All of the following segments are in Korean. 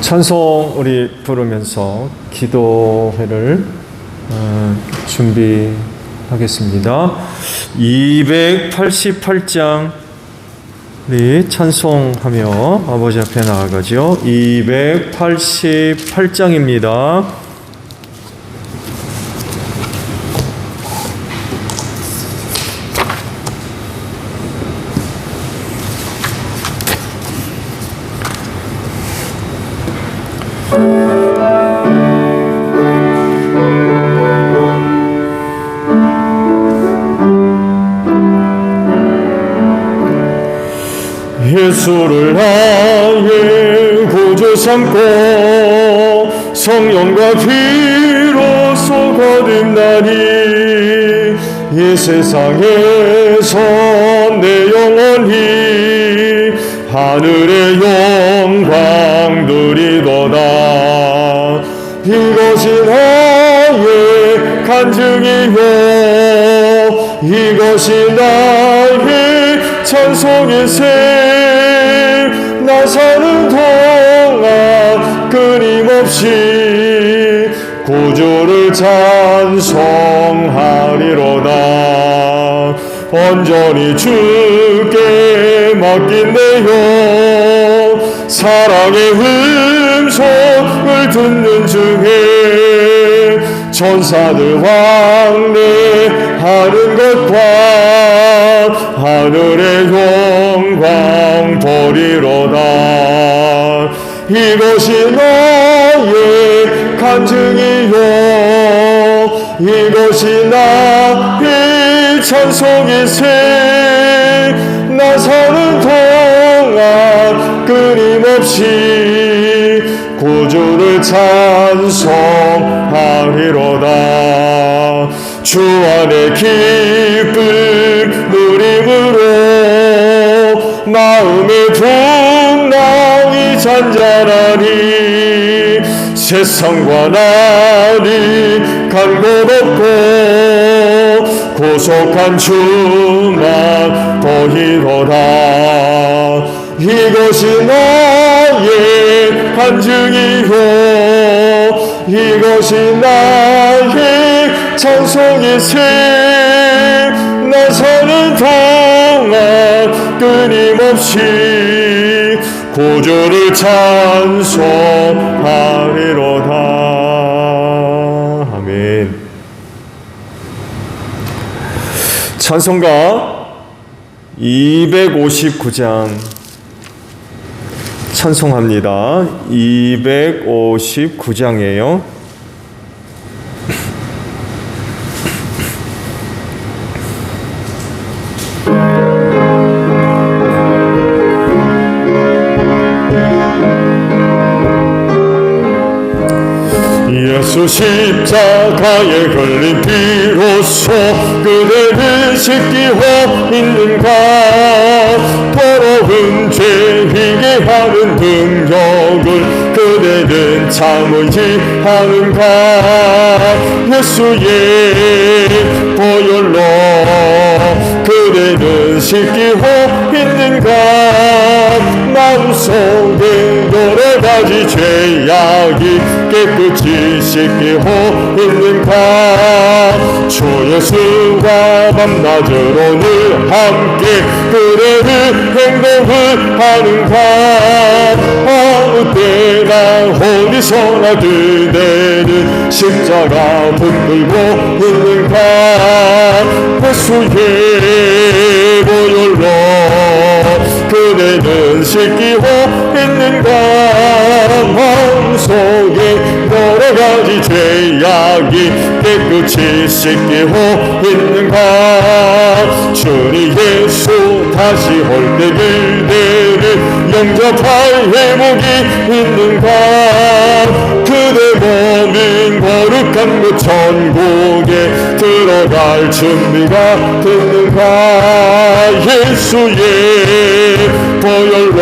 찬송 우리 부르면서 기도회를 준비하겠습니다. 288장 우리 찬송하며 아버지 앞에 나아가죠. 288장입니다. 예수를 나의 구주 삼고 성령과 피로써 거듭나니 이 세상에서 내 영혼이 하늘의 영광 누리도다. 이것이 나의 간증이요 이것이 나의 찬송일세. 나 사는 동안 끊임없이 구주를 찬송하리로다. 온전히 주께 맡긴 내 영 사랑의 음성을 듣는 중에 천사들 왕래하는 것과 하늘의 영광 보리로다. 이것이 나의 간증이요 이것이 나의 찬송일세. 나 사는 동안 끊임없이 구주를 찬송하리로다. 주 안에 기쁨 누림으로 마음의 풍랑이 잔잔하니 세상과 나리 간 곳 없고 고속한 주만 보이로다. 이것이 나의 간증이요 이것이 나의 찬송일세. 나 사는 동안 끊임없이 구주를 찬송하리로다. 아멘. 찬송가 259장 찬송합니다. 259장이에요. 예수 십자가에 걸린 피로써 그대를 씻기고 있는가. 더러운 죄이게 하는 능력을 그대는 참으지 않은가. 예수의 보혈로 그대는 씻기고 있는가. 마음속에 여러 가지 죄악이 깨끗이 씻기고 있는가. 주 예수와 밤낮으로 늘 함께 그대를 행동을 하는가. 아무 때나 어디서나 그대는 십자가 붙들고 있는가. 예수의 보혈로 그대는 씻기고 있는가. 마음속에 여러 가지 죄악이 깨끗이 씻기고 있는가. 주님 예수 다시 올 때 그대를 영접할 회복이 있는가. 그대 몸인 거룩한 그 천국에 들어갈 준비가 됐는가. 예수의 보혈로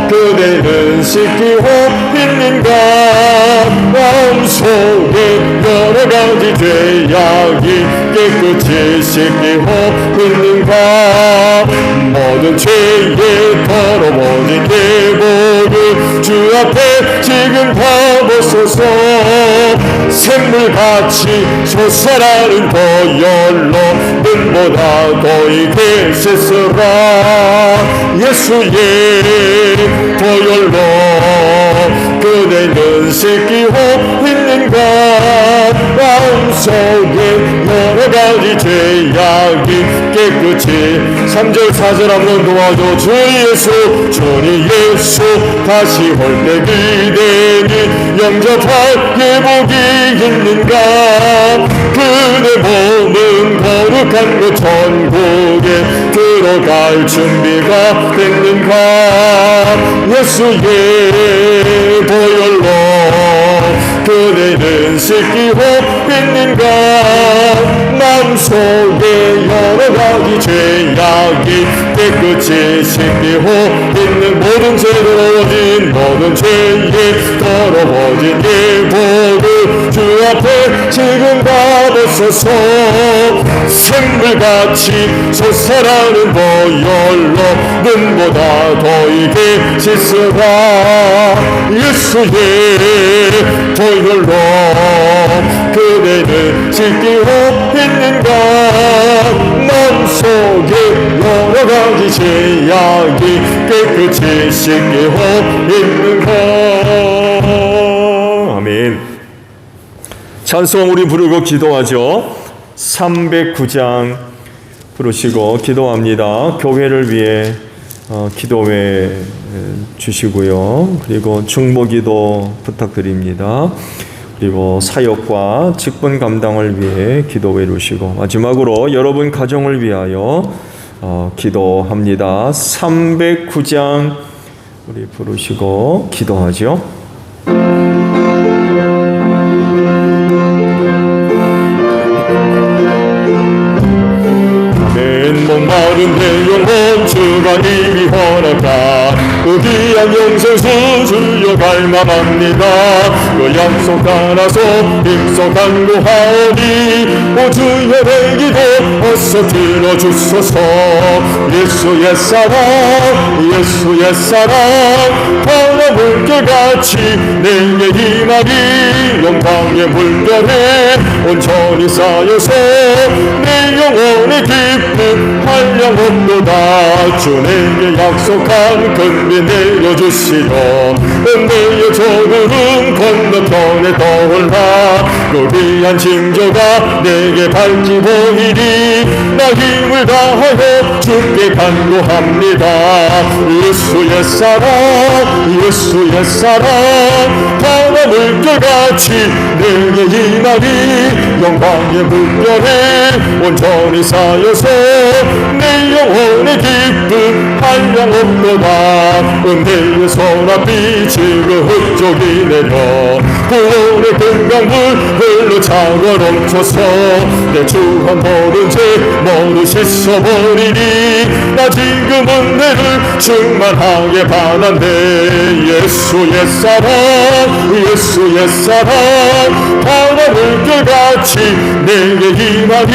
그대는 씻기고 있는가. 마음속에 여러 가지 죄악이 깨끗이 씻기고 있는가. 모든 죄에 더러워진 계보를 주 앞에 지금 가보소서. 샘물같이 솟아나는 보혈로 눈보다 더이게 씻으라. 예수의 보혈로 그대는 씻기고 있는가. 마음속에 여러가지 죄악이 깨끗이 3절 4절 한번 도와줘. 주 예수 주니 예수 다시 올 때 기대니 영접할 예복이 있는가. 그대 몸은 거룩한 그 천국에 들어갈 준비가 됐는가. 예수의 보혈로 그대는 씻기고 있는가. 마음속에 여러가지 죄악이 깨끗이 씻기고 있는 모든 죄 더러워진 모든 죄에 더러워진 예복을 주 앞에 지금 가보소서. 샘물같이 솟아나는 보혈로 눈보다 더이게 씻으라. 예수의 보혈로 그대는 씻기고 있는가. 마음속에 여러가지 죄악이 깨끗이 씻기고 있는가. 아멘. 찬송 우리 부르고 기도하죠. 309장 부르시고 기도합니다. 교회를 위해 기도해 주시고요. 그리고 중보기도 부탁드립니다. 그리고 사역과 직분 감당을 위해 기도해 주시고 마지막으로 여러분 가정을 위하여 기도합니다. 309장 우리 부르시고 기도하죠. 목마른 내 영혼 주가 이미 허락한 그 귀한 영생수 주여 갈망합니다. 그 약속 따라서 힘써 간구하오니 오 주여 내 기도 어서 들어주소서. 예수의 사랑 예수의 사랑 바다 물결같이 내게 희망이 영광의 물결에 온전히 쌓여서 내 영혼의 기쁨 한량없도다. 주 내게 약속한 금비 내려주시오. 은혜의 저구름 건너편에 떠올라 그 귀한 징조가 내게 밝히 보이니 나 힘을 다하여 주께 간구합니다. 예수의 사랑 예수의 사랑 바다 물결같이 내게 희망이 영광의 물결에 온전히 쌓여서 내 영혼의 기쁨 한량없도다. 은혜의 소나비 지금 흑쪽이 내려 구원의 금강물 흘러 차고 넘쳐서 내 주한 모든 죄 모두 씻어버리니 나 지금 은혜를 충만하게 받았네. 예수의 사랑 예수의 사랑 바다 물결같이 내게 희망이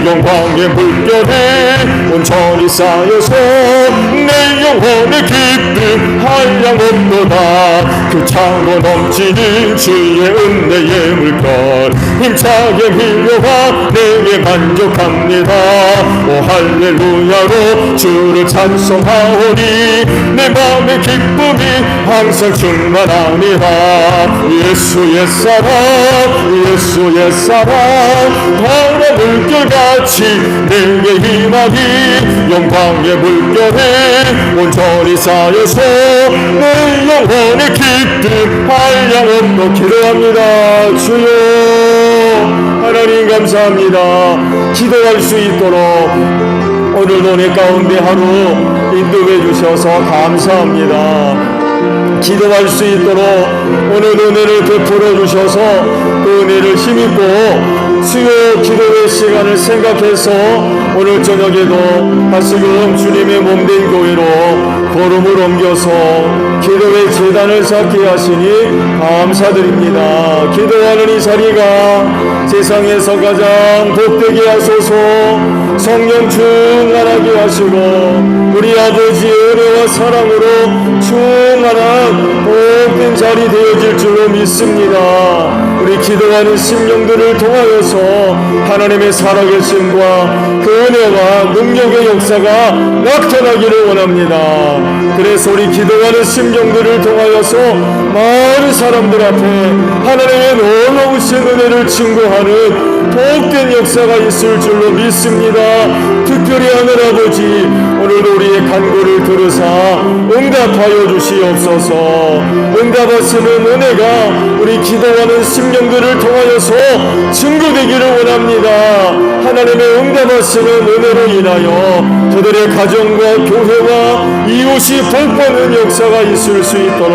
영광의 물결에 온전히 쌓여서 내 영혼의 기쁨 한량없도다. 그 차고 넘치는 주의 은혜의 물결 힘차게 흘려와 내게 만족합니다. 오 할렐루야로 주를 찬송하오니 내 마음의 기쁨이 항상 충만합니다. 예수의 사랑 예수의 사랑 바다 물결같이 내게 희망이 영광의 물결에 온전히 쌓여서 내 영혼의 기쁨 한량없도 기도합니다. 주여 하나님 감사합니다. 기도할 수 있도록 오늘도 내 가운데 하루 인도해 주셔서 감사합니다. 기도할 수 있도록 오늘 은혜를 베풀어 주셔서 그 은혜를 힘입고 수요 기도의 시간을 생각해서 오늘 저녁에도 다시금 주님의 몸된 교회로 걸음을 옮겨서 기도의 재단을 쌓게 하시니 감사드립니다. 기도하는 이 자리가 세상에서 가장 복되게 하소서. 성령 충만하게 하시고 우리 아버지의 은혜와 사랑으로 충만한 복 자리 되어질 줄로 믿습니다. 우리 기도하는 심령들을 통하여서 하나님의 살아계심과 그 은혜와 능력의 역사가 나타나기를 원합니다. 그래서 우리 기도하는 심령들을 통하여서 많은 사람들 앞에 하나님의 놀라우신 은혜를 증거하는 복된 역사가 있을 줄로 믿습니다. 특별히 하늘아버지, 오늘도 우리의 간구를 들으사 응답하여 주시옵소서. 응답하시는 은혜가 우리 기도하는 심령들을 통하여서 증거되기를 원합니다. 하나님의 응답하시는 은혜로 인하여 저들의 가정과 교회와 이웃이 복받는 역사가 있을 수 있도록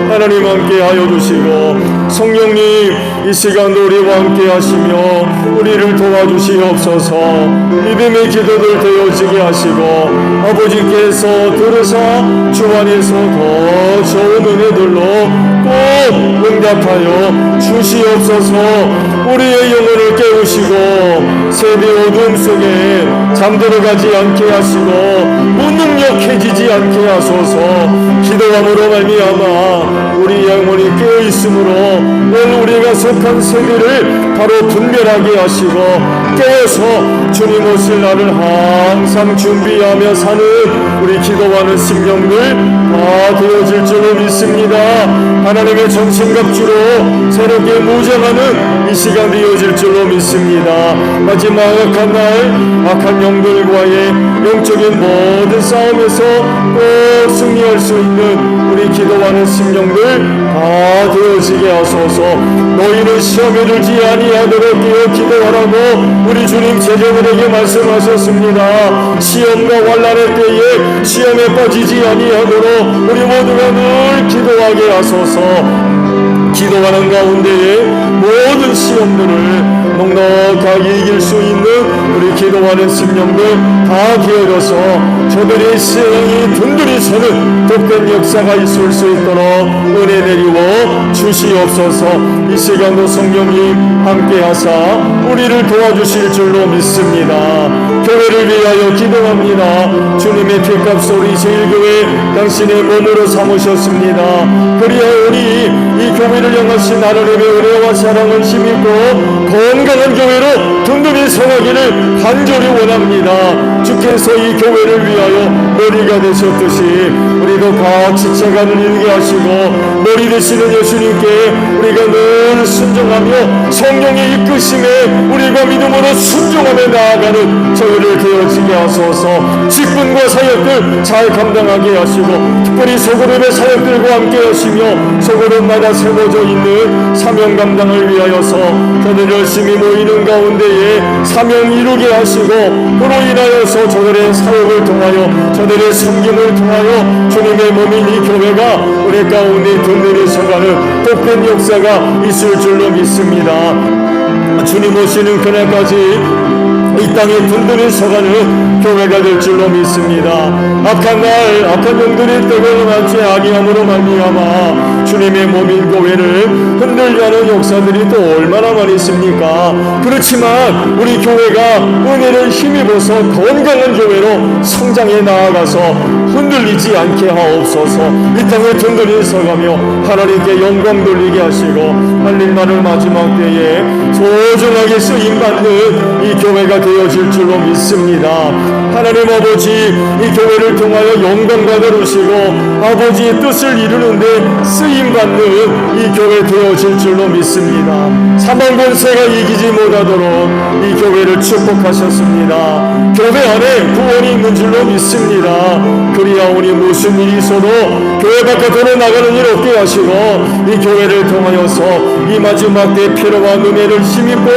하나님 함께 하여 주시고, 성령님 이 시간도 우리와 함께 하시며 우리를 도와주시옵소서. 믿음의 기도들 되어지게 하시고 아버지께서 들으사 주 안에서 더 좋은 은혜들로 꼭 응답하여 주시옵소서. 우리의 영혼을 깨우시고 세대 어둠 속에 잠들어가지 않게 하시고 무능력해지지 않게 하소서. 기도함으로 말미암아 우리 영혼이 깨어있으므로 오늘 우리가 속한 세대를 바로 분별하게 하시고 깨어서 주님 오실 날을 항상 준비하며 사는 우리 기도하는 심령들 다 되어질 줄로 믿습니다. 하나님의 정신갑주로 새롭게 무장하는 이 시간 되어질 줄로 믿습니다. 마지막 악한 날 악한 영들과의 영적인 모든 싸움에서 꼭 승리할 수 있는 우리 기도하는 심령들 다 되어지게 하소서. 너희는 시험에 들지 아니하도록 깨어 기도하라고 우리 주님 제자들에게 말씀하셨습니다. 시험과 환난의 때에 시험에 빠지지 아니하도록 우리 모두가 늘 기도하게 하소서. 기도하는 가운데에 모든 시험들을 넉넉하게 이길 수 있는 우리 기도하는 심령들 다 기울여서 저들의 신앙이 든든히 서는 복된 역사가 있을 수 있도록 은혜 내리워 주시옵소서. 이 시간도 성령님 함께하사 우리를 도와주실 줄로 믿습니다. 교회를 위하여 기도합니다. 주님의 피값으로 우리 제일교회 당신의 몸으로 삼으셨습니다. 그리하오니 이 교회를 향하신 하나님의 은혜와 사랑을 힘입고 건강한 교회로 든든히 서가기를 간절히 원합니다. 주께서 이 교회를 위하여 머리가 되셨듯이 우리도 같이 채가는 일게 하시고 머리 되시는 예수님께 우리가 늘 순종하며 성령의 이끄심에 우리가 믿음으로 순종하며 나아가는 저희를 되어지게 하소서. 직분과 사역들 잘 감당하게 하시고 특별히 소그룹의 사역들과 함께 하시며 소그룹마다 세워져 있는 사명 감당을 위하여서 저들 열심히 모이는 가운데에 사명 이루게 하시고 그로 인하여서 저들의 사역을 통하여 저들의 섬김을 통하여 주님의 몸인 이 교회가 우리 가운데 든든히 서가는 복된 역사가 있을 줄로 믿습니다. 주님 오시는 그날까지 이 땅에 든든히 서가는 교회가 될 줄로 믿습니다. 악한 날 악한 영들이 때가 많지 아니함으로 말미암아 주님의 몸인 교회를 흔들게 하는 역사들이 또 얼마나 많이 있습니까? 그렇지만 우리 교회가 은혜를 힘입어서 건강한 교회로 성장해 나아가서 흔들리지 않게 하옵소서. 이 땅에 든든히 서가며 하나님께 영광 돌리게 하시고 할린 날을 마지막 때에 소중하게 쓰임받는 이 교회가 되어질 줄로 믿습니다. 하나님 아버지 이 교회를 통하여 영광 받으시고 아버지의 뜻을 이루는데 쓰임받는 이 교회 되어질 줄로 믿습니다. 사망 권세가 이기지 못하도록 이 교회를 축복하셨습니다. 교회 안에 구원이 있는 줄로 믿습니다. 그리하오니 무슨 일이 있어도 교회 바깥으로 나가는 일 없게 하시고 이 교회를 통하여서 이 마지막 때 필요한 은혜를 힘입고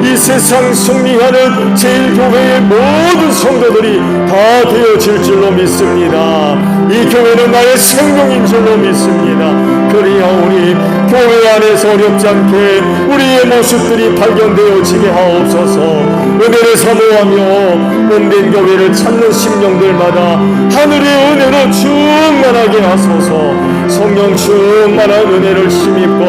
이 세상 승리하는 제일교회의 모든 성도들이 다 되어질 줄로 믿습니다. 이 교회는 나의 생명인 줄로 믿습니다. 그리하오니 교회 안에서 어렵지 않게 우리의 모습들이 발견되어지게 하옵소서. 은혜를 사모하며 몸된 교회를 찾는 심령들마다 하늘의 은혜로 충만하게 하소서. 성령 충만한 은혜를 힘입고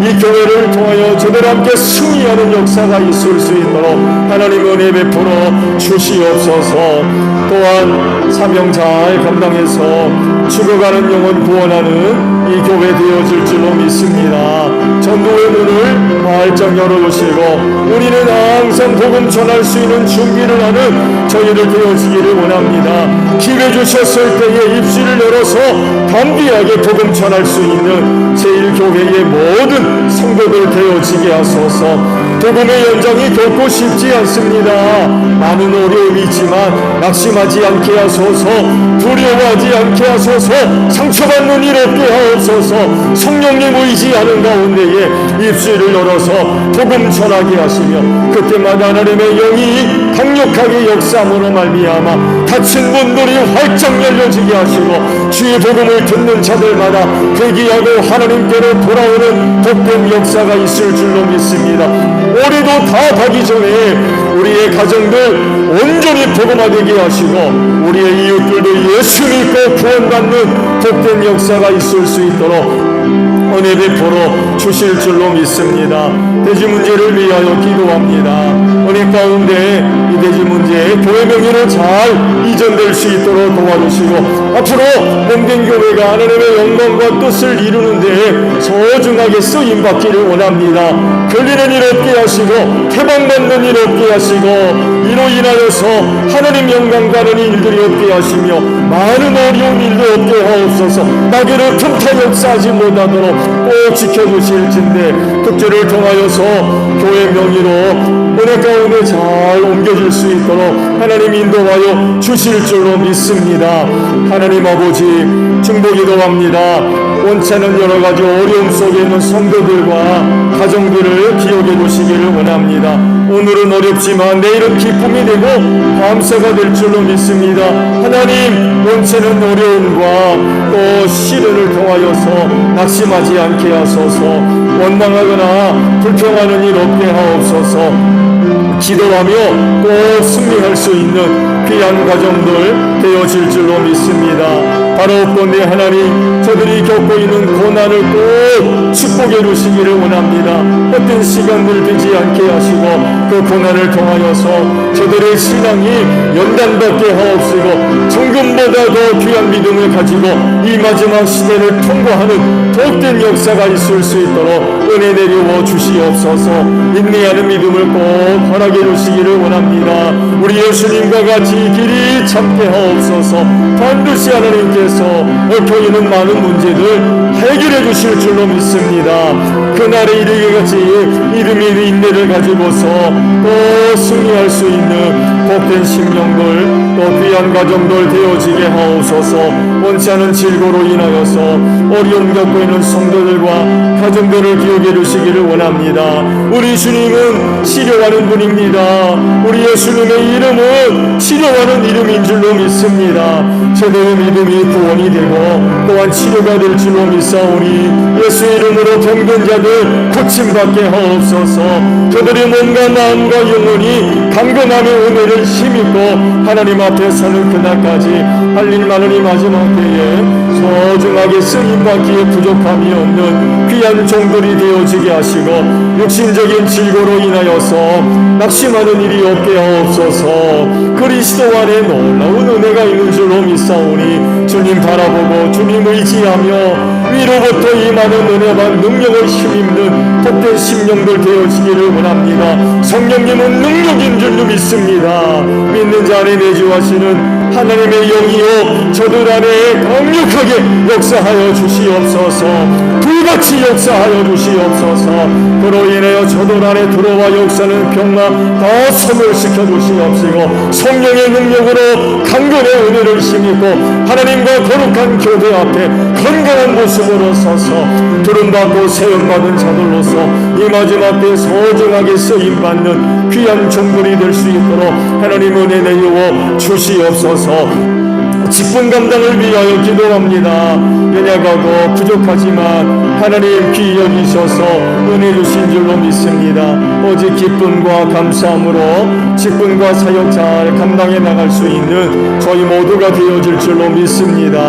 이 교회를 통하여 저들 함께 승리하는 역사가 있을 수 있도록 하나님 은혜 베풀어 주시옵소서. 또한 사명 잘 감당해서 죽어가는 영혼 구원하는 이 교회 되어질 줄로 믿습니다. 전도의 문을 활짝 열어주시고 우리는 항상 복음 전할 수 있는 준비를 하는 저희들 되어지기를 원합니다. 기회 주셨을 때에 입술을 열어서 담대하게 복음 전할 수 있는 제1교회의 모든 성도들 되어지게 하소서. 복음의 연장이 겪고 싶지 않습니다. 많은 어려움이 있지만 낙심하지 않게 하소서. 두려워하지 않게 하소서. 상처받는 일 없게 하옵소서. 성령님 의지하는 가운데에 입술을 열어서 복음 전하게 하시며 그때마다 하나님의 영이 강력하게 역사함으로 말미암아 닫힌 문들이 활짝 열려지게 하시고 주의 복음을 듣는 자들마다 회개하고 하나님께로 돌아오는 복된 역사가 있을 줄로 믿습니다. 올해도 다 가기 전에 우리의 가정들 온전히 복음화되게 하시고 우리의 이웃들도 예수 믿고 구원받는 복된 역사가 있을 수 있도록 은혜 베풀어 주실 줄로 믿습니다. 돼지 문제를 위하여 기도합니다. 은혜 가운데 이 돼지 문제에 교회 명예로 잘 이전될 수 있도록 도와주시고 앞으로 몸된 교회가 하나님의 영광과 뜻을 이루는데 소중하게 쓰임받기를 원합니다. 걸리는 일 없게 하시고 해방받는 일 없게 하시고 이로 인하여서 하나님 영광 가는 일들이 없게 하시며 많은 어려운 일도 없게 하옵소서. 마귀를 틈타 역사하지 못하도록 꼭 지켜주실진데 특주를 통하여서 교회 명의로 은혜 가운데 잘 옮겨질 수 있도록 하나님 인도하여 주실 줄로 믿습니다. 하나님 아버지 중보기도 합니다. 원치 않은 여러 가지 어려움 속에 있는 성도들과 가정들을 기억해 주시기를 원합니다. 오늘은 어렵지만 내일은 기쁨이 되고 감사가 될 줄로 믿습니다. 하나님 원치 않은 어려움과 또 시련을 통하여서 낙심하지 않게 하소서. 원망하거나 불평하는 일 없게 하옵소서. 기도하며 꼭 승리할 수 있는 귀한 가정들 되어질 줄로 믿습니다. 바로 본데 하나님 저들이 겪고 있는 고난을 꼭 축복해 주시기를 원합니다. 어떤 시간들 되지 않게 하시고 그 고난을 통하여서 저들의 신앙이 연단받게 하옵시고 정금보다 더 귀한 믿음을 가지고 이 마지막 시대를 통과하는 복된 역사가 있을 수 있도록 은혜 내려 주시옵소서. 인내하는 믿음을 꼭 허락해 주시기를 원합니다. 우리 예수님과 같이 길이 참게 하옵소서. 반드시 하나님께서 얽혀있는 많은 문제들 해결해 주실 줄로 믿습니다. 그날에 이르기같이 이름이 인내를 가지고서 또 승리할 수 있는 복된 심령들 또 귀한 가정들 되어지게 하옵소서. 원치 않은 질고로 인하여서 어려움 겪고 있는 성도들과 가정들을 기억해 주시기를 원합니다. 우리 주님은 치료하는 분입니다. 우리 예수님의 이름은 치료하는 이름인 줄로 믿습니다. 제대로 믿음이 구원이 되고 또한 치료가 될 줄로 믿사오니 예수의 이름으로 병든 자들 고침받게 하옵소서. 저들의 몸과 마음과 영혼이 강건함의 은혜를 힘입고 하나님 앞에 서는 그날까지 할 일 많으니 마지막 때에 소중하게 쓰임받기에 부족함이 없는 귀한 종들이 되어지게 하시고 육신적인 질고로 인하여서 낙심하는 일이 없게 하옵소서. 그리스도 안에 놀라운 은혜가 있는 줄로 믿사오니 주님 바라보고 주님 의지하며 위로부터 임하는 은혜와 능력을 힘입는 복된 심령들 되어지기를 원합니다. 성령님은 능력인 줄로 믿습니다. 믿는 자 안에 내주하시는 하나님의 영이요 저들 안에 강력하게 역사하여 주시옵소서. 불같이 역사하여 주시옵소서. 그로 인하여 저들 안에 들어와 역사는 병나 다 소멸시켜 주시옵시고 성령의 능력으로 강건의 은혜를 힘입고 하나님과 거룩한 교회 앞에 건강한 모습으로 서서 부름받고 세움받은 자들로서 이 마지막 때 소중하게 쓰임받는 귀한 종들이 될 수 있도록 하나님 은혜 내려 주시옵소서. 직분 감당을 위하여 기도합니다. 연약하고 부족하지만 하나님 귀히 여기셔서 은혜 주신 줄로 믿습니다. 오직 기쁨과 감사함으로 직분과 사역 잘 감당해 나갈 수 있는 저희 모두가 되어질 줄로 믿습니다.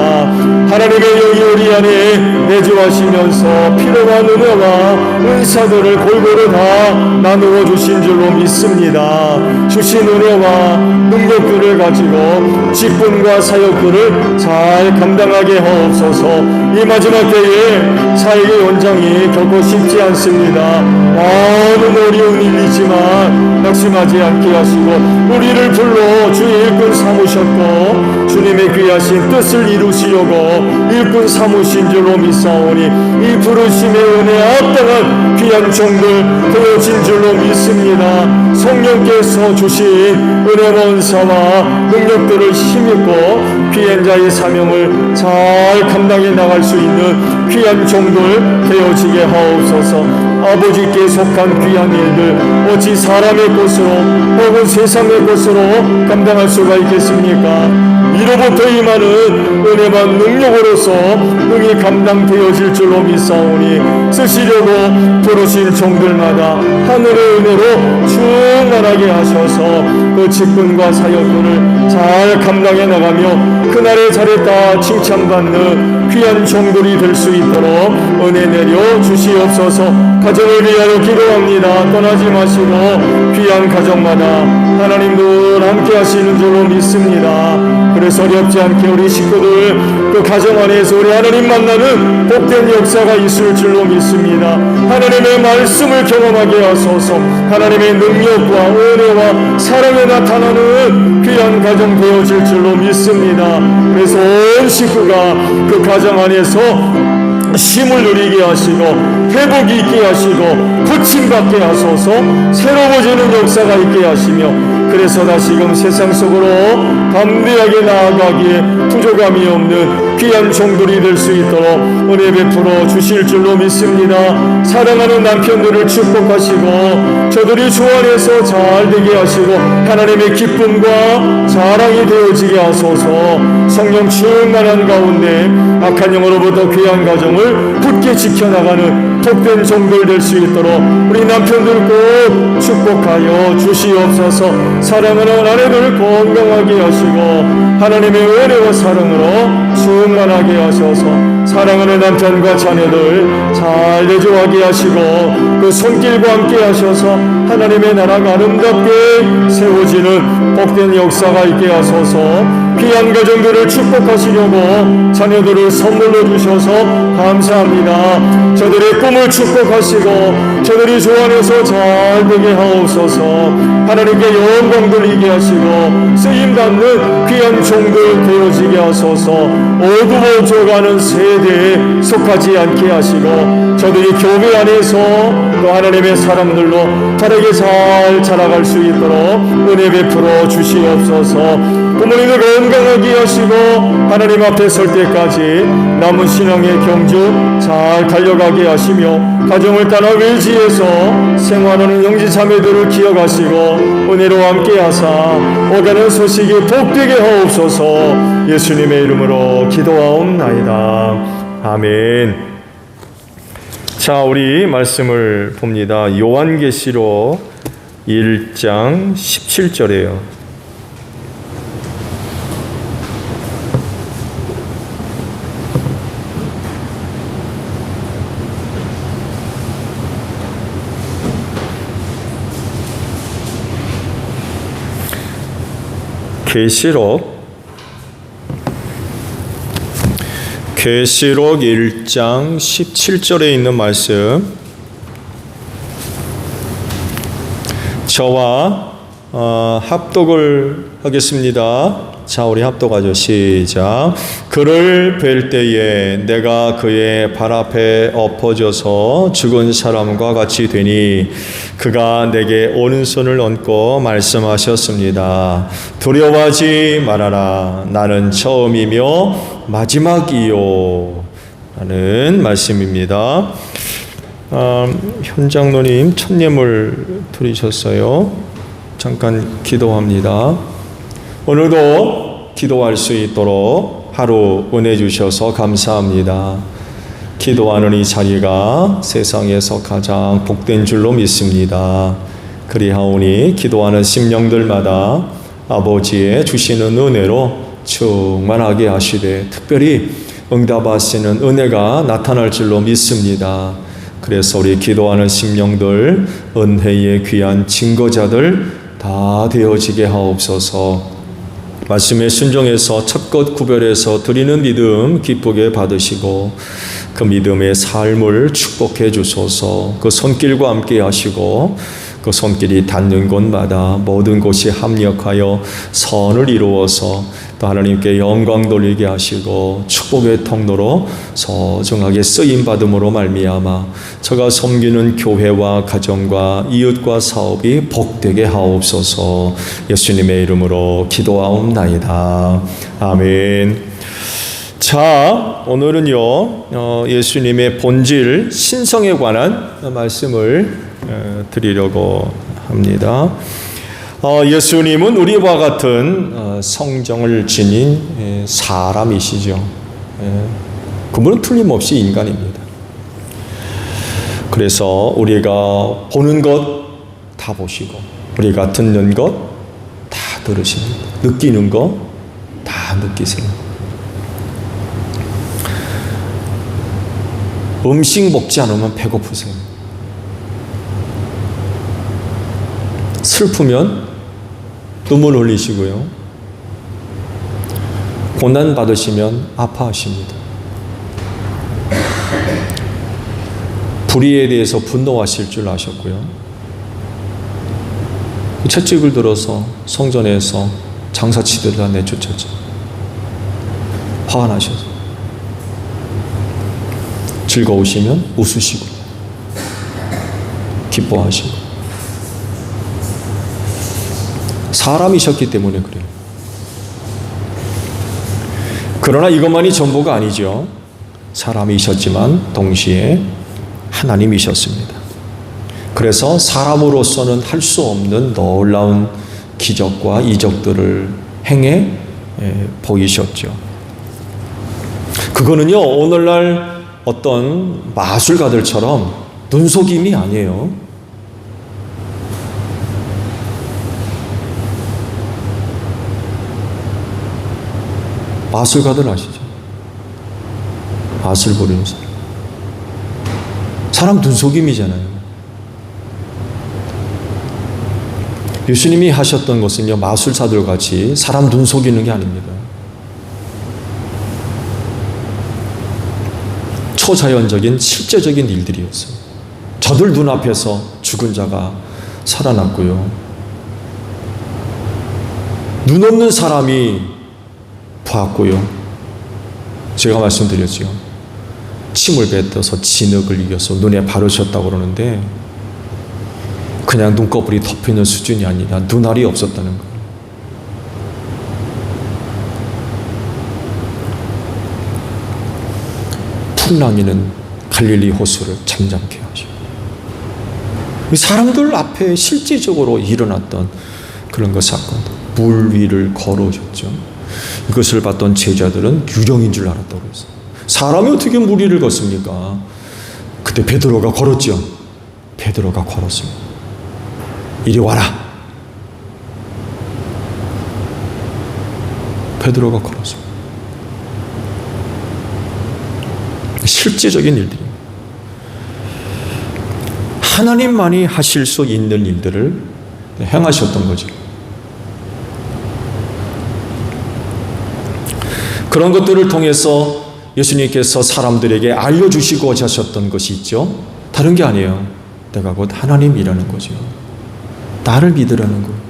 하나님의 영이 우리 안에 내주하시면서 필요한 은혜와 은사들을 골고루 다 나누어 주신 줄로 믿습니다. 주신 은혜와 능력들을 가지고 직분과 사역들을 잘 감당하게 하옵소서. 이 마지막 때에 사역의 연장이 결코 쉽지 않습니다. 많은 어려운 일이지만 낙심하지 않게 하시고 우리를 불러 주의 일꾼 삼으셨고 주님의 귀하신 뜻을 이루시려고 일꾼 삼으신 줄로 믿사오니 이 부르심의 은혜에 합당한 귀한 종들 되어진 줄로 믿습니다. 성령께서 주신 은혜와 은사와 능력들을 힘입고 귀한 자의 사명을 잘 감당해 나갈 수 있는 귀한 종들 되어지게 하옵소서. 아버지께 속한 귀한 일들 어찌 사람의 것으로 혹은 세상의 것으로 감당할 수가 있겠습니까? 이로부터 임하는 은혜와 능력으로서 능히 감당되어질 줄로 믿사오니 쓰시려고 부르신 종들마다 하늘의 은혜로 충만하게 하셔서 그 직분과 사역들을 잘 감당해 나가며 그날에 잘했다 칭찬받는 귀한 종들이 될 수 있도록 은혜 내려 주시옵소서. 가정을 위하여 기도합니다. 떠나지 마시고 귀한 가정마다 하나님 늘 함께 하시는 줄로 믿습니다. 그래서 어렵지 않게 우리 식구들 그 가정 안에서 우리 하나님 만나는 복된 역사가 있을 줄로 믿습니다. 하나님의 말씀을 경험하게 하소서. 하나님의 능력과 은혜와 사랑에 나타나는 귀한 가정 되어질 줄로 믿습니다. 그래서 온 식구가 그 가정 안에서 힘을 누리게 하시고 회복이 있게 하시고 고침받게 하소서. 새로워지는 역사가 있게 하시며 그래서 다시금 세상 속으로 담대하게 나아가기에 부족함이 없는 귀한 종들이 될 수 있도록 은혜 베풀어 주실 줄로 믿습니다. 사랑하는 남편들을 축복하시고 저들이 주 안에서 잘 되게 하시고 하나님의 기쁨과 자랑이 되어지게 하소서. 성령 충만한 가운데 악한 영으로부터 귀한 가정을 굳게 지켜나가는 복된 종들 될 수 있도록 우리 남편들 꼭 축복하여 주시옵소서. 사랑하는 아내들 건강하게 하시고 하나님의 은혜와 사랑으로 충만하게 하셔서 사랑하는 남편과 자녀들 잘 내조하게 하시고 그 손길과 함께 하셔서 하나님의 나라가 아름답게 세워지는 복된 역사가 있게 하소서. 귀한 가정들을 축복하시려고 자녀들을 선물로 주셔서 감사합니다. 저들의 꿈을 축복하시고 저들이 주 안에서 잘 되게 하옵소서. 하나님께 영광 돌리게 하시고 쓰임받는 귀한 종들 되어지게 하소서. 어두워져가는 세대에 속하지 않게 하시고 저들이 교회 안에서 또 하나님의 사람들로 다르게 잘 자라갈 수 있도록 은혜 베풀어 주시옵소서. 부모님들 건강하게 하시고 하나님 앞에 설 때까지 남은 신앙의 경주 잘 달려가게 하시며 가정을 따라 외지에서 생활하는 형제자매들을 기억하시고 은혜로 함께 하사 오가는 소식이 복되게 하옵소서. 예수님의 이름으로 기도하옵나이다. 아멘. 자, 우리 말씀을 봅니다. 요한계시록 1장 17절이에요. 계시록 1장 17절에 있는 말씀, 저와 합독을 하겠습니다. 자, 우리 합독하죠. 시작. 그를 뵐 때에 내가 그의 발 앞에 엎어져서 죽은 사람과 같이 되니 그가 내게 오른손을 얹고 말씀하셨습니다. 두려워하지 말아라. 나는 처음이며 마지막이요. 라는 말씀입니다. 현장로님 첫 예물 드리셨어요. 잠깐 기도합니다. 오늘도 기도할 수 있도록 하루 은혜 주셔서 감사합니다. 기도하는 이 자리가 세상에서 가장 복된 줄로 믿습니다. 그리하오니 기도하는 심령들마다 아버지의 주시는 은혜로 충만하게 하시되 특별히 응답하시는 은혜가 나타날 줄로 믿습니다. 그래서 우리 기도하는 심령들, 은혜의 귀한 증거자들 다 되어지게 하옵소서. 말씀에 순종해서 첫 것 구별해서 드리는 믿음 기쁘게 받으시고 그 믿음의 삶을 축복해 주소서. 그 손길과 함께 하시고 그 손길이 닿는 곳마다 모든 곳이 합력하여 선을 이루어서 또 하나님께 영광 돌리게 하시고 축복의 통로로 소중하게 쓰임받음으로 말미암아 저가 섬기는 교회와 가정과 이웃과 사업이 복되게 하옵소서. 예수님의 이름으로 기도하옵나이다. 아멘. 자, 오늘은요 예수님의 본질 신성에 관한 말씀을 드리려고 합니다. 예수님은 우리와 같은 성정을 지닌 사람이시죠. 그분은 틀림없이 인간입니다. 그래서 우리가 보는 것 다 보시고 우리가 듣는 것 다 들으십니다. 느끼는 것 다 느끼세요. 음식 먹지 않으면 배고프세요. 슬프면 눈물 흘리시고요. 고난 받으시면 아파하십니다. 불의에 대해서 분노하실 줄 아셨고요. 채찍을 들어서 성전에서 장사치들을 다 내쫓았죠. 화가 나셔서. 즐거우시면 웃으시고 기뻐하시고 사람이셨기 때문에 그래요. 그러나 이것만이 전부가 아니죠. 사람이셨지만 동시에 하나님이셨습니다. 그래서 사람으로서는 할 수 없는 놀라운 기적과 이적들을 행해 보이셨죠. 그거는요 오늘날 어떤 마술가들처럼 눈속임이 아니에요. 마술가들 아시죠? 마술 부리는 사람 눈속임이잖아요. 예수님이 하셨던 것은요 마술사들 같이 사람 눈속이는 게 아닙니다. 초자연적인 실제적인 일들이었어요. 저들 눈앞에서 죽은 자가 살아났고요. 눈 없는 사람이 봤고요. 제가 말씀드렸죠. 침을 뱉어서 진흙을 이겨서 눈에 바르셨다고 그러는데 그냥 눈꺼풀이 덮이는 수준이 아니라 눈알이 없었다는 거예요. 풍랑이는 갈릴리 호수를 잠잠케 하시고 사람들 앞에 실질적으로 일어났던 그런 그 사건, 물 위를 걸어오셨죠. 이것을 봤던 제자들은 유령인 줄 알았다고 했어요. 사람이 어떻게 물 위를 걷습니까? 그때 베드로가 걸었죠. 베드로가 걸었습니다. 이리 와라. 베드로가 걸었습니다. 실제적인 일들입니다. 하나님만이 하실 수 있는 일들을 행하셨던 거죠. 그런 것들을 통해서 예수님께서 사람들에게 알려주시고자 하셨던 것이 있죠. 다른 게 아니에요. 내가 곧 하나님이라는 거죠. 나를 믿으라는 거예요.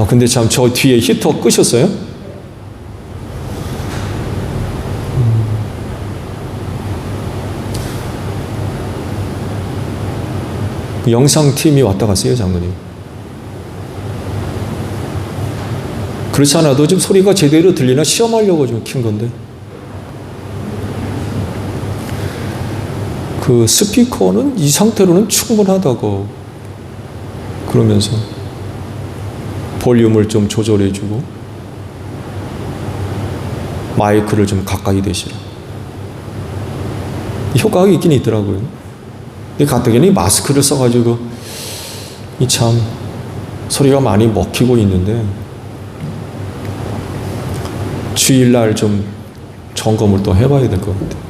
근데 참 저 뒤에 히터 끄셨어요? 영상팀이 왔다 갔어요, 장로님. 그렇지 않아도 좀 소리가 제대로 들리나 시험하려고 좀 킨 건데. 그 스피커는 이 상태로는 충분하다고 그러면서 볼륨을 좀 조절해주고 마이크를 좀 가까이 대시라. 효과가 있긴 있더라고요. 근데 가뜩이나 마스크를 써가지고 이 참 소리가 많이 먹히고 있는데 주일날 좀 점검을 또 해봐야 될 것 같아요.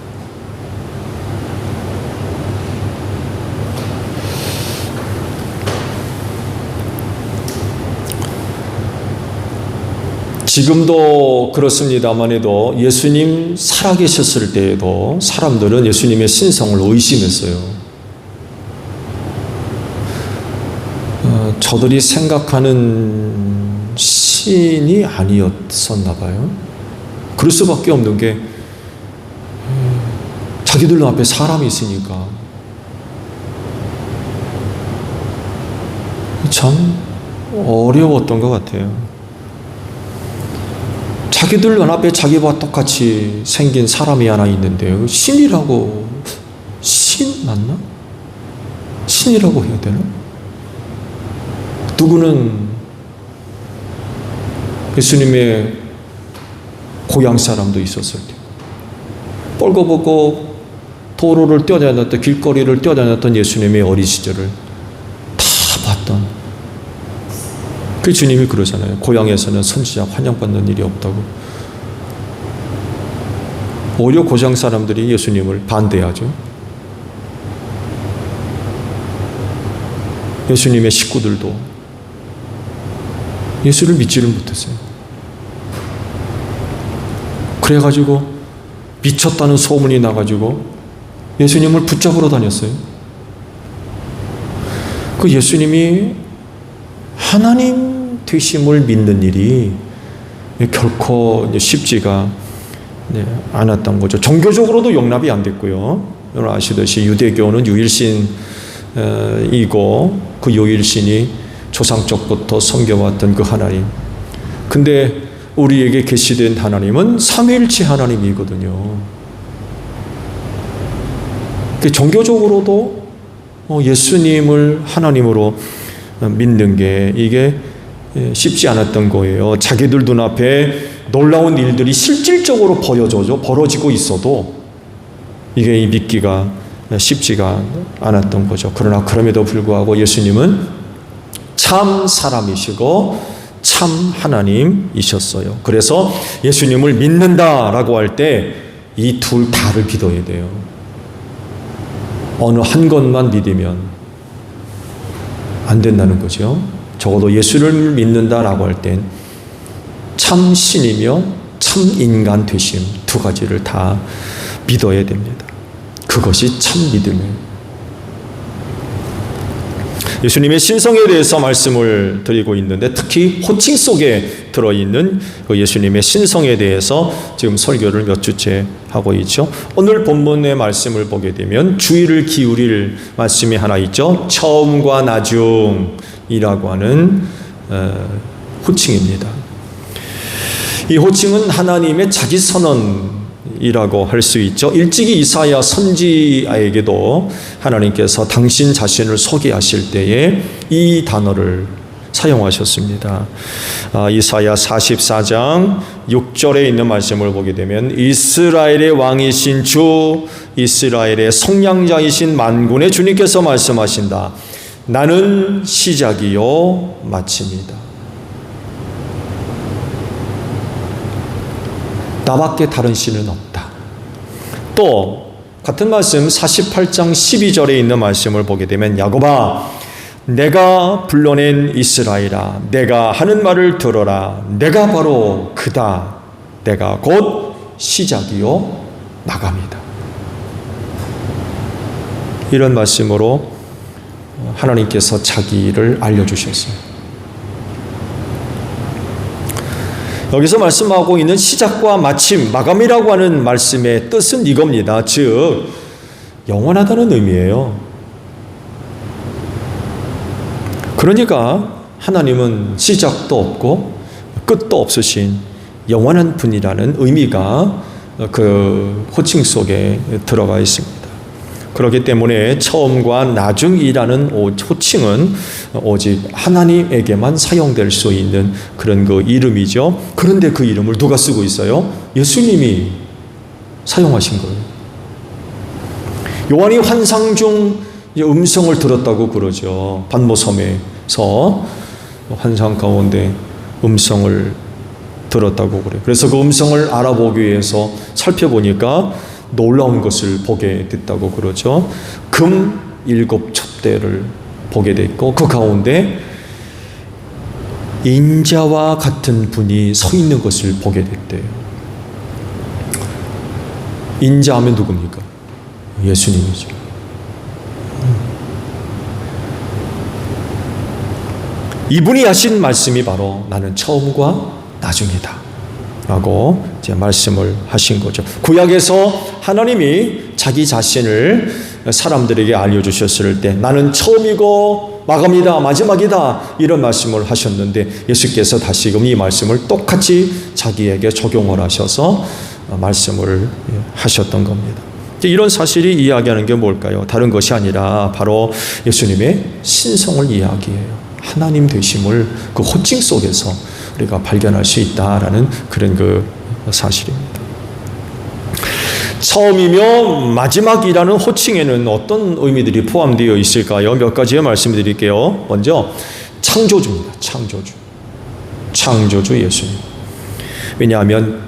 지금도 그렇습니다만 해도 예수님 살아계셨을 때에도 사람들은 예수님의 신성을 의심했어요. 저들이 생각하는 신이 아니었었나 봐요. 그럴 수밖에 없는 게 자기들 앞에 사람이 있으니까 참 어려웠던 것 같아요. 자기들 눈앞에 자기와 똑같이 생긴 사람이 하나 있는데요. 신이라고, 신 맞나? 신이라고 해야 되나? 누구는 예수님의 고향 사람도 있었을 때 뻘거벗고 도로를 뛰어다녔던, 길거리를 뛰어다녔던 예수님의 어린 시절을 다 봤던 그 주님이 그러잖아요. 고향에서는 선지자 환영받는 일이 없다고. 오히려 고향 사람들이 예수님을 반대하죠. 예수님의 식구들도 예수를 믿지를 못했어요. 그래가지고 미쳤다는 소문이 나가지고 예수님을 붙잡으러 다녔어요. 그 예수님이 하나님 되심을 믿는 일이 결코 쉽지가 않았던 거죠. 종교적으로도 용납이 안 됐고요. 여러분 아시듯이 유대교는 유일신이고 그 유일신이 조상적부터 섬겨왔던 그 하나님. 근데 우리에게 계시된 하나님은 삼위일체 하나님이거든요. 종교적으로도 예수님을 하나님으로 믿는 게 이게 쉽지 않았던 거예요. 자기들 눈앞에 놀라운 일들이 실질적으로 벌어지고 있어도 이게 믿기가 쉽지가 않았던 거죠. 그러나 그럼에도 불구하고 예수님은 참 사람이시고 참 하나님이셨어요. 그래서 예수님을 믿는다라고 할 때 이 둘 다를 믿어야 돼요. 어느 한 것만 믿으면 안 된다는 거죠. 적어도 예수를 믿는다라고 할 땐 참 신이며 참 인간 되심 두 가지를 다 믿어야 됩니다. 그것이 참 믿음이에요. 예수님의 신성에 대해서 말씀을 드리고 있는데 특히 호칭 속에 들어있는 그 예수님의 신성에 대해서 지금 설교를 몇 주째 하고 있죠. 오늘 본문의 말씀을 보게 되면 주의를 기울일 말씀이 하나 있죠. 처음과 나중이라고 하는 호칭입니다. 이 호칭은 하나님의 자기 선언이라고 할 수 있죠. 일찍이 이사야 선지자에게도 하나님께서 당신 자신을 소개하실 때에 이 단어를 사용하셨습니다. 이사야 44장 6절에 있는 말씀을 보게 되면 이스라엘의 왕이신 주, 이스라엘의 속량자이신 만군의 주님께서 말씀하신다. 나는 시작이요 마침이다. 나밖에 다른 신은 없다. 또 같은 말씀 48장 12절에 있는 말씀을 보게 되면 야곱아 내가 불러낸 이스라엘아 내가 하는 말을 들어라. 내가 바로 그다. 내가 곧 시작이요 마감이다. 이런 말씀으로 하나님께서 자기를 알려주셨어요. 여기서 말씀하고 있는 시작과 마침, 마감이라고 하는 말씀의 뜻은 이겁니다. 즉 영원하다는 의미예요. 그러니까 하나님은 시작도 없고 끝도 없으신 영원한 분이라는 의미가 그 호칭 속에 들어가 있습니다. 그렇기 때문에 처음과 나중이라는 호칭은 오직 하나님에게만 사용될 수 있는 그런 그 이름이죠. 그런데 그 이름을 누가 쓰고 있어요? 예수님이 사용하신 거예요. 요한이 환상 중 음성을 들었다고 그러죠. 반모섬에서 환상 가운데 음성을 들었다고 그래요. 그래서 그 음성을 알아보기 위해서 살펴보니까 놀라운 것을 보게 됐다고 그러죠. 금 7촛대를 보게 됐고 그 가운데 인자와 같은 분이 서 있는 것을 보게 됐대요. 인자하면 누굽니까? 예수님이죠. 이분이 하신 말씀이 바로 나는 처음과 나중이다 라고 이제 말씀을 하신 거죠. 구약에서 하나님이 자기 자신을 사람들에게 알려주셨을 때 나는 처음이고 마감이다, 마지막이다 이런 말씀을 하셨는데 예수께서 다시금 이 말씀을 똑같이 자기에게 적용을 하셔서 말씀을 하셨던 겁니다. 이런 사실이 이야기하는 게 뭘까요? 다른 것이 아니라 바로 예수님의 신성을 이야기해요. 하나님 되심을 그 호칭 속에서 우리가 발견할 수 있다라는 그런 그 사실입니다. 처음이며 마지막이라는 호칭에는 어떤 의미들이 포함되어 있을까요? 몇 가지의 말씀드릴게요. 먼저 창조주입니다. 창조주. 창조주 예수님. 왜냐하면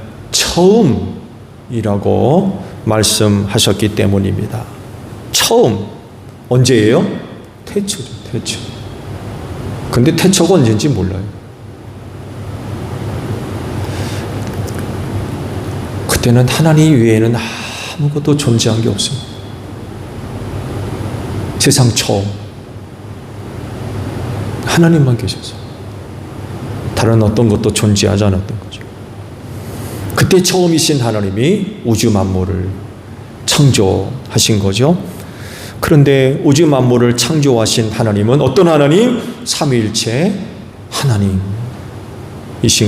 처음이라고 말씀하셨기 때문입니다. 처음 언제예요? 태초죠. 태초. 근데 태초가 언제인지 몰라요. 그때는 하나님 외에는 아무것도 존재한 게 없습니다. 세상 처음 하나님만 계셨어요. 다른 어떤 것도 존재하지 않았던 거죠. 그때 처음이신 하나님이 우주 만물을 창조하신 거죠. 그런데 우주 만물을 창조하신 하나님은 어떤 하나님? 삼위일체 하나님이신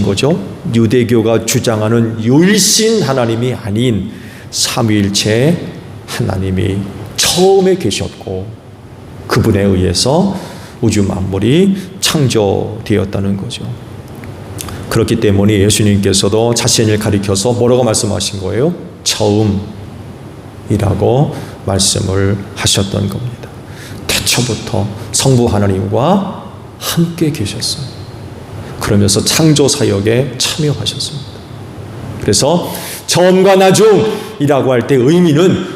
거죠. 유대교가 주장하는 유일신 하나님이 아닌 삼위일체 하나님이 처음에 계셨고 그분에 의해서 우주 만물이 창조되었다는 거죠. 그렇기 때문에 예수님께서도 자신을 가리켜서 뭐라고 말씀하신 거예요? 처음이라고 말씀을 하셨던 겁니다. 태초부터 성부 하나님과 함께 계셨어요. 그러면서 창조 사역에 참여하셨습니다. 그래서 처음과 나중이라고 할 때 의미는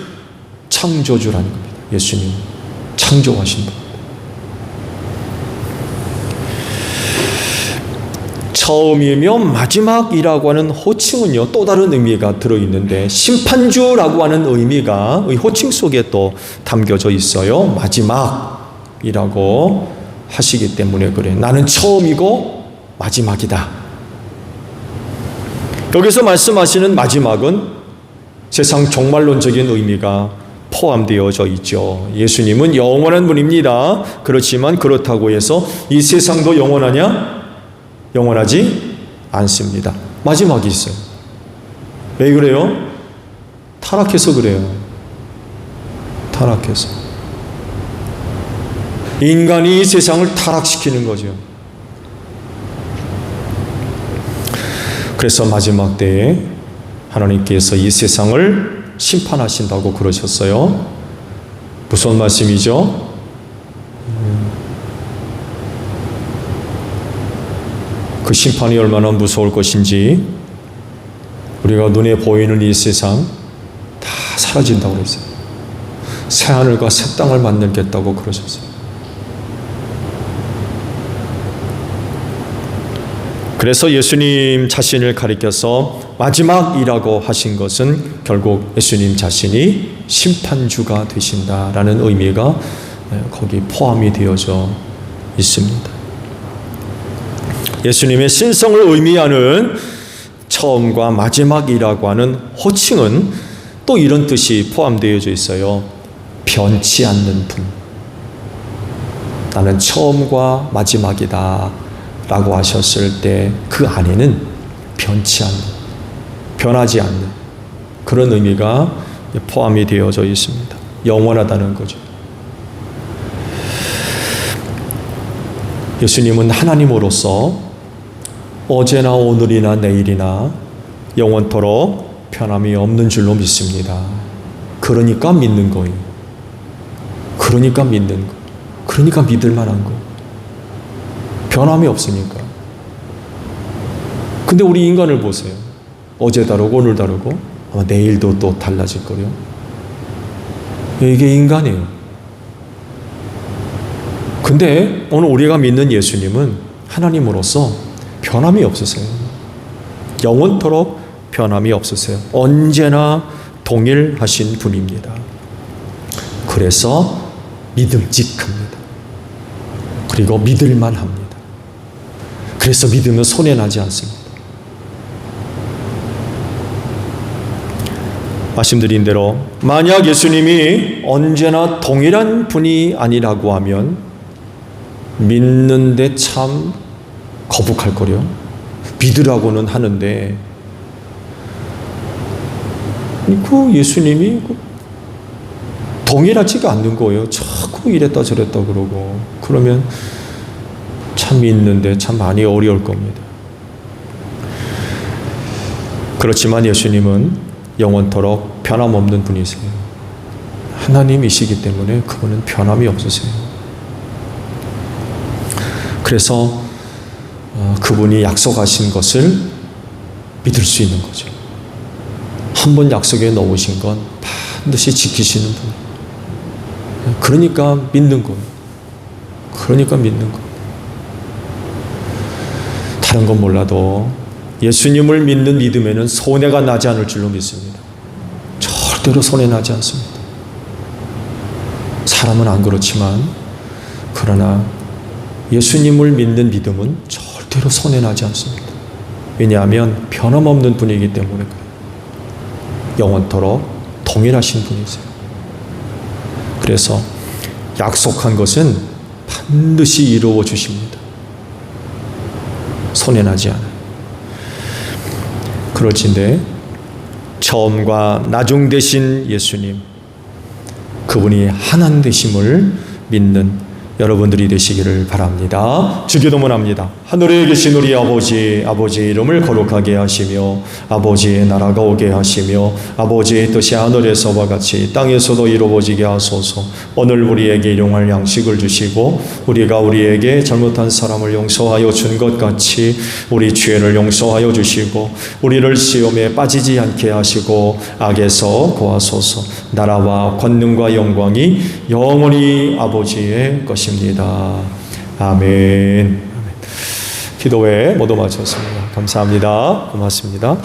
창조주라는 겁니다. 예수님 창조하신 분. 처음이며 마지막이라고 하는 호칭은요 또 다른 의미가 들어있는데 심판주라고 하는 의미가 이 호칭 속에 또 담겨져 있어요. 마지막이라고 하시기 때문에 그래요. 나는 처음이고 마지막이다. 여기서 말씀하시는 마지막은 세상 종말론적인 의미가 포함되어져 있죠. 예수님은 영원한 분입니다. 그렇지만 그렇다고 해서 이 세상도 영원하냐? 영원하지 않습니다. 마지막이 있어요. 왜 그래요? 타락해서 그래요. 타락해서. 인간이 세상을 타락시키는 거죠. 그래서 마지막 때에 하나님께서 이 세상을 심판하신다고 그러셨어요. 무슨 말씀이죠? 그 심판이 얼마나 무서울 것인지 우리가 눈에 보이는 이 세상 다 사라진다고 그랬어요. 새하늘과 새 땅을 만들겠다고 그러셨어요. 그래서 예수님 자신을 가리켜서 마지막이라고 하신 것은 결국 예수님 자신이 심판주가 되신다라는 의미가 거기 포함이 되어져 있습니다. 예수님의 신성을 의미하는 처음과 마지막이라고 하는 호칭은 또 이런 뜻이 포함되어져 있어요. 변치 않는 분. 나는 처음과 마지막이다 라고 하셨을 때 그 안에는 변치 않는, 변하지 않는 그런 의미가 포함이 되어져 있습니다. 영원하다는 거죠. 예수님은 하나님으로서 어제나 오늘이나 내일이나 영원토록 변함이 없는 줄로 믿습니다. 그러니까 믿는 거예요. 그러니까 믿는 거. 그러니까 믿을 만한 거. 변함이 없으니까. 근데 우리 인간을 보세요. 어제 다르고 오늘 다르고 아마 내일도 또 달라질 거요. 이게 인간이에요. 근데 오늘 우리가 믿는 예수님은 하나님으로서 변함이 없으세요. 영원토록 변함이 없으세요. 언제나 동일하신 분입니다. 그래서 믿음직합니다. 그리고 믿을만 합니다. 그래서 믿으면 손해나지 않습니다. 말씀드린 대로 만약 예수님이 언제나 동일한 분이 아니라고 하면 믿는데 참 거북할 거려. 믿으라고는 하는데 그 예수님이 동일하지가 않는 거예요. 자꾸 이랬다 저랬다 그러고 그러면 참 믿는데 참 많이 어려울 겁니다. 그렇지만 예수님은 영원토록 변함없는 분이세요. 하나님이시기 때문에 그분은 변함이 없으세요. 그래서 그분이 약속하신 것을 믿을 수 있는 거죠. 한 번 약속에 넣으신 건 반드시 지키시는 분. 그러니까 믿는 거예요. 그러니까 믿는 거예요. 다른 건 몰라도 예수님을 믿는 믿음에는 손해가 나지 않을 줄로 믿습니다. 절대로 손해 나지 않습니다. 사람은 안 그렇지만 그러나 예수님을 믿는 믿음은 절대로 손해 나지 않습니다. 왜냐하면 변함없는 분이기 때문에 그래요. 영원토록 동일하신 분이세요. 그래서 약속한 것은 반드시 이루어 주십니다. 손해 나지 않아요. 그럴진데 처음과 나중 되신 예수님, 그분이 하나님 되심을 믿는 여러분들이 되시기를 바랍니다. 주기도문합니다. 하늘에 계신 우리 아버지, 아버지의 이름을 거룩하게 하시며 아버지의 나라가 오게 하시며 아버지의 뜻이 하늘에서와 같이 땅에서도 이루어지게 하소서. 오늘 우리에게 일용할 양식을 주시고 우리가 우리에게 잘못한 사람을 용서하여 준 것 같이 우리 죄를 용서하여 주시고 우리를 시험에 빠지지 않게 하시고 악에서 구하소서. 나라와 권능과 영광이 영원히 아버지의 것입니다. 아멘. 기도회 모두 마쳤습니다. 감사합니다. 고맙습니다.